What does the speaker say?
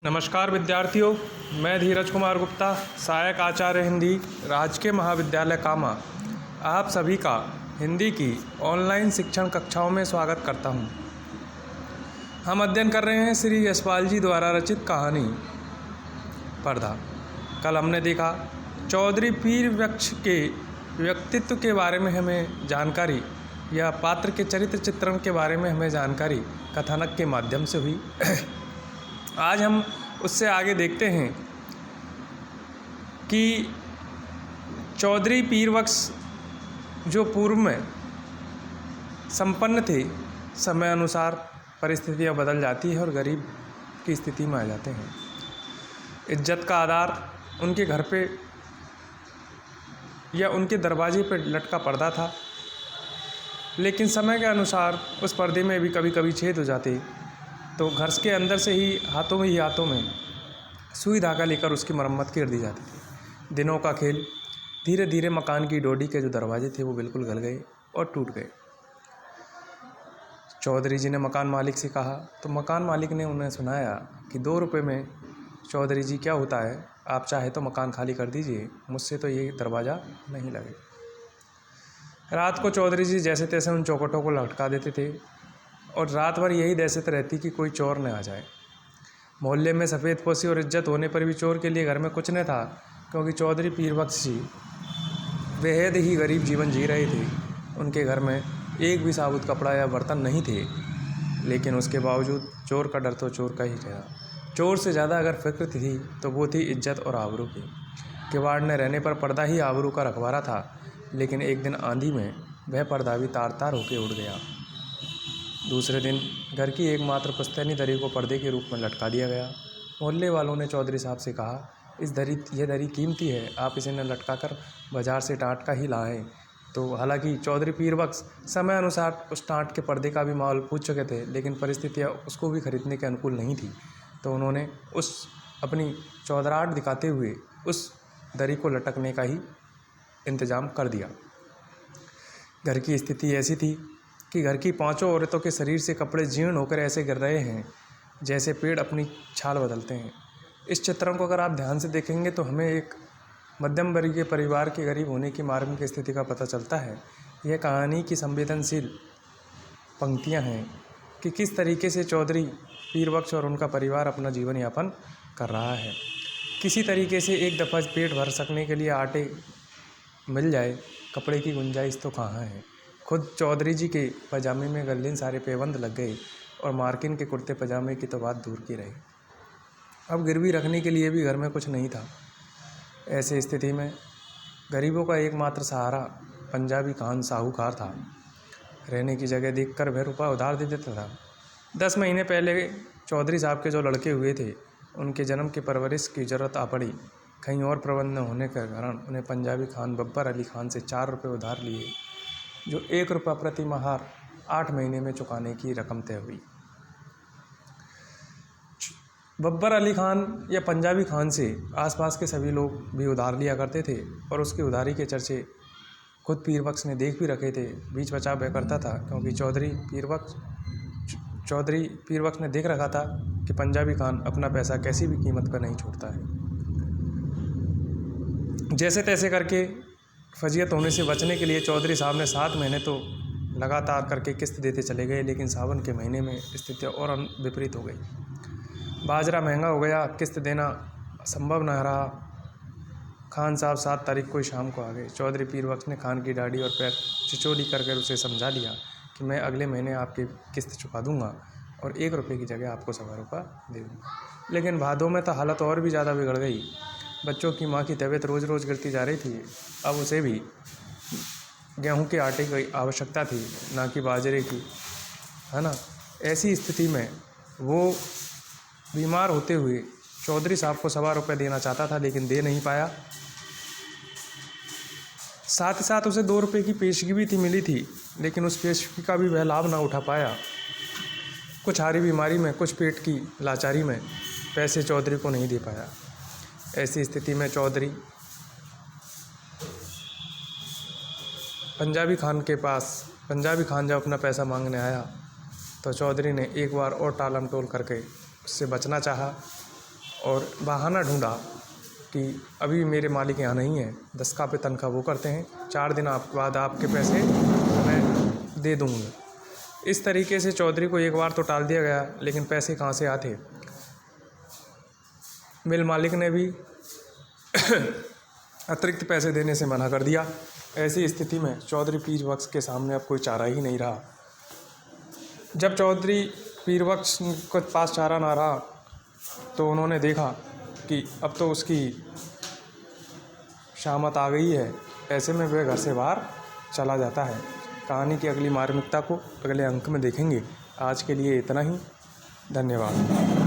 नमस्कार विद्यार्थियों, मैं धीरज कुमार गुप्ता, सहायक आचार्य हिंदी, राजकीय महाविद्यालय कामा, आप सभी का हिंदी की ऑनलाइन शिक्षण कक्षाओं में स्वागत करता हूं। हम अध्ययन कर रहे हैं श्री यशपाल जी द्वारा रचित कहानी पर्दा। कल हमने देखा चौधरी पीर वृक्ष के व्यक्तित्व के बारे में हमें जानकारी या पात्र के चरित्र चित्रण के बारे में हमें जानकारी कथानक के माध्यम से हुई। आज हम उससे आगे देखते हैं कि चौधरी पीरबख्श जो पूर्व में संपन्न थे, समय अनुसार परिस्थितियां बदल जाती है और गरीब की स्थिति में आ जाते हैं। इज्जत का आधार उनके घर पे या उनके दरवाजे पे लटका पर्दा था, लेकिन समय के अनुसार उस पर्दे में भी कभी कभी छेद हो जाते, तो घर के अंदर से ही हाथों में सुई धागा लेकर उसकी मरम्मत कर दी जाती थी। दिनों का खेल, धीरे धीरे मकान की डोडी के जो दरवाजे थे वो बिल्कुल गल गए और टूट गए। चौधरी जी ने मकान मालिक से कहा तो मकान मालिक ने उन्हें सुनाया कि 2 रुपये में चौधरी जी क्या होता है, आप चाहे तो मकान खाली कर दीजिए, मुझसे तो ये दरवाज़ा नहीं लगे। रात को चौधरी जी जैसे तैसे उन चौखटों को लटका देते थे और रात भर यही दहशत रहती कि कोई चोर न आ जाए। मोहल्ले में सफ़ेद पोशी और इज्जत होने पर भी चोर के लिए घर में कुछ न था, क्योंकि चौधरी पीरबख्श जी बेहद ही गरीब जीवन जी रहे थे। उनके घर में एक भी साबुत कपड़ा या बर्तन नहीं थे, लेकिन उसके बावजूद चोर का डर तो चोर का ही था। चोर से ज़्यादा अगर फिक्र थी तो वो थी इज्जत और आबरू की। किवाड़ न रहने पर पर्दा ही आबरू का रखवारा था, लेकिन एक दिन आंधी में वह पर्दा भी तार तार होकर उड़ गया। दूसरे दिन घर की एकमात्र पुश्तैनी दरी को पर्दे के रूप में लटका दिया गया। मोहल्ले वालों ने चौधरी साहब से कहा, यह दरी कीमती है, आप इसे न लटका कर बाज़ार से टाट का ही लाएं। तो हालांकि चौधरी पीरबख्श समय अनुसार उस टाट के पर्दे का भी माल पूछ चुके थे, लेकिन परिस्थितियाँ उसको भी खरीदने के अनुकूल नहीं थी, तो उन्होंने उस अपनी चौधराहट दिखाते हुए उस दरी को लटकने का ही इंतज़ाम कर दिया। घर की स्थिति ऐसी थी कि घर की 5 औरतों के शरीर से कपड़े जीर्ण होकर ऐसे गिर रहे हैं जैसे पेड़ अपनी छाल बदलते हैं। इस चित्रण को अगर आप ध्यान से देखेंगे तो हमें एक मध्यम वर्गीय परिवार के गरीब होने की मार्मिक स्थिति का पता चलता है। यह कहानी की संवेदनशील पंक्तियां हैं कि किस तरीके से चौधरी पीरबख्श और उनका परिवार अपना जीवन यापन कर रहा है। किसी तरीके से एक दफ़ा पेट भर सकने के लिए आटे मिल जाए, कपड़े की गुंजाइश तो कहाँ है। खुद चौधरी जी के पजामे में गल्लीन सारे पैबंद लग गए और मार्किन के कुर्ते पजामे की तो बात दूर की रही। अब गिरवी रखने के लिए भी घर में कुछ नहीं था। ऐसी स्थिति में गरीबों का एकमात्र सहारा पंजाबी खान साहूकार था। रहने की जगह देखकर वह रुपया उधार दे देता था। 10 महीने पहले चौधरी साहब के जो लड़के हुए थे, उनके जन्म की परवरिश की ज़रूरत आ पड़ी। कहीं और प्रबंध न होने के कारण उन्हें पंजाबी खान बब्बर अली खान से 4 रुपये उधार लिए, जो 1 रुपया प्रति माह 8 महीने में चुकाने की रकम तय हुई। बब्बर अली खान या पंजाबी खान से आसपास के सभी लोग भी उधार लिया करते थे और उसकी उधारी के चर्चे खुद पीरबख्श ने देख भी रखे थे। बीच बचाव वह करता था, क्योंकि चौधरी पीरबख्श ने देख रखा था कि पंजाबी खान अपना पैसा कैसी भी कीमत पर नहीं छोड़ता है। जैसे तैसे करके फजीयत होने से बचने के लिए चौधरी साहब ने 7 महीने तो लगातार करके किस्त देते चले गए, लेकिन सावन के महीने में स्थिति और विपरीत हो गई। बाजरा महंगा हो गया, किस्त देना संभव न रहा। खान साहब 7 तारीख को ही शाम को आ गए। चौधरी पीरबख्श ने खान की दाढ़ी और पैर चिचोली कर उसे समझा लिया कि मैं अगले महीने आपकी किस्त चुका दूंगा और 1 रुपये की जगह आपको 1.25 रुपये दे दूँगा। लेकिन भादों में तो हालत और भी ज़्यादा बिगड़ गई। बच्चों की माँ की तबीयत रोज़ रोज़ गिरती जा रही थी। अब उसे भी गेहूं के आटे की आवश्यकता थी, ना कि बाजरे की, है ना। ऐसी स्थिति में वो बीमार होते हुए चौधरी साहब को 1.25 रुपये देना चाहता था, लेकिन दे नहीं पाया। साथ ही साथ उसे 2 रुपये की पेशगी भी मिली थी, लेकिन उस पेशगी का भी वह लाभ ना उठा पाया। कुछ हारी बीमारी में, कुछ पेट की लाचारी में पैसे चौधरी को नहीं दे पाया। ऐसी स्थिति में चौधरी पंजाबी खान जब अपना पैसा मांगने आया तो चौधरी ने एक बार और टालम टोल करके उससे बचना चाहा, और बहाना ढूंढा कि अभी मेरे मालिक यहाँ नहीं है, 10 का पे तनख्वाह वो करते हैं, 4 दिन बाद आपके पैसे मैं दे दूँगा। इस तरीके से चौधरी को एक बार तो टाल दिया गया, लेकिन पैसे कहाँ से आते। मिल मालिक ने भी अतिरिक्त पैसे देने से मना कर दिया। ऐसी स्थिति में चौधरी पीरबख्श के सामने अब कोई चारा ही नहीं रहा। जब चौधरी पीरबख्श के पास चारा ना रहा तो उन्होंने देखा कि अब तो उसकी शामत आ गई है। ऐसे में वह घर से बाहर चला जाता है। कहानी की अगली मार्मिकता को अगले अंक में देखेंगे। आज के लिए इतना ही। धन्यवाद।